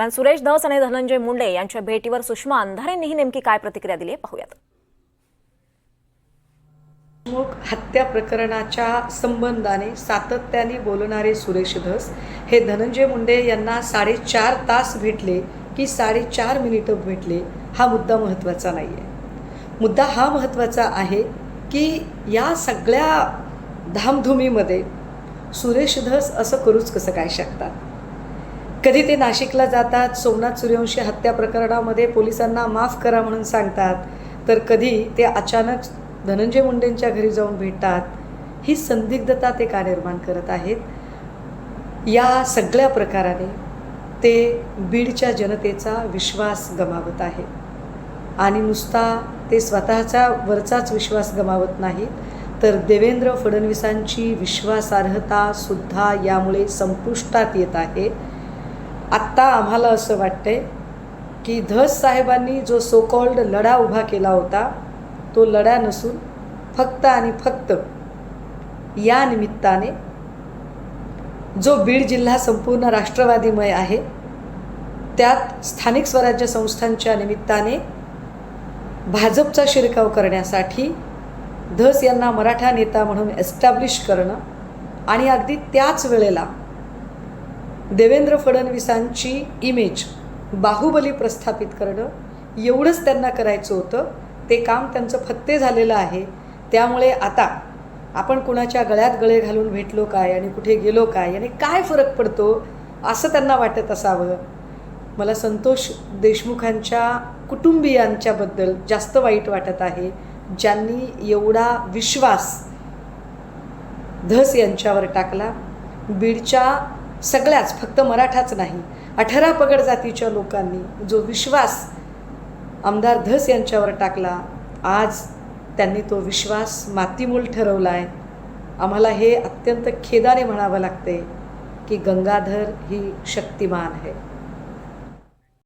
पण सुरेश धस आणि धनंजय मुंडे यांच्या भेटीवर सुषमा अंधारेंनीही नेमकी काय प्रतिक्रिया दिली पाहूयात। हत्या प्रकरणाच्या संबंधाने सातत्याने बोलणारे सुरेश धस हे धनंजय मुंडे यांना 4.5 तास भेटले की 4.5 मिनिटं भेटले, हा मुद्दा महत्त्वाचा नाही आहे। मुद्दा हा महत्त्वाचा आहे की या सगळ्या धामधुमीमध्ये सुरेश धस असं करूच कसं काय शकतात। कधी ते नाशिकला जातात, सोमनाथ सूर्यवंशी हत्या प्रकरणामध्ये पोलिसांना माफ करा म्हणून सांगतात, तर कधी ते अचानक धनंजय मुंडेंच्या घरी जाऊन भेटतात। ही संदिग्धता ते का निर्माण करत आहेत? या सगळ्या प्रकाराने ते बीडच्या जनतेचा विश्वास गमावत आहे आणि नुसता ते स्वतःचा वरचाच विश्वास गमावत नाहीत, तर देवेंद्र फडणवीसांची विश्वासार्हता सुद्धा यामुळे संपुष्टात येत आहे। आत्ता आम्हाला असं वाटतंय की धस साहेबांनी जो सो कॉल्ड लढा उभा केला होता, तो लढा नसून फक्त आणि फक्त या निमित्ताने जो बीड जिल्हा संपूर्ण राष्ट्रवादीमय आहे, त्यात स्थानिक स्वराज्य संस्थांच्या निमित्ताने भाजपचा शिरकाव करण्यासाठी धस यांना मराठा नेता म्हणून एस्टॅब्लिश करणं आणि अगदी त्याच वेळेला देवेंद्र फडणवीसांची इमेज बाहुबली प्रस्थापित करणं, एवढंच त्यांना करायचं होतं। ते काम त्यांचं फत्ते झालेलं आहे। त्यामुळे आता आपण कुणाच्या गळ्यात गळे घालून भेटलो काय आणि कुठे गेलो काय याने काय फरक पडतो, असं त्यांना वाटत असावं। मला संतोष देशमुखांच्या कुटुंबियांच्याबद्दल जास्त वाईट वाटत आहे, ज्यांनी एवढा विश्वास धस यांच्यावर टाकला। बीडच्या सगळ्याच, फक्त मराठाच नाही, 18 पगड जातीच्या लोकांनी जो विश्वास आमदार धस यांच्यावर टाकला, आज त्यांनी तो विश्वास मातीमोल ठरवला आहे। आम्हाला हे अत्यंत खेदाने म्हणावं लागते की गंगाधर ही शक्तिमान आहे।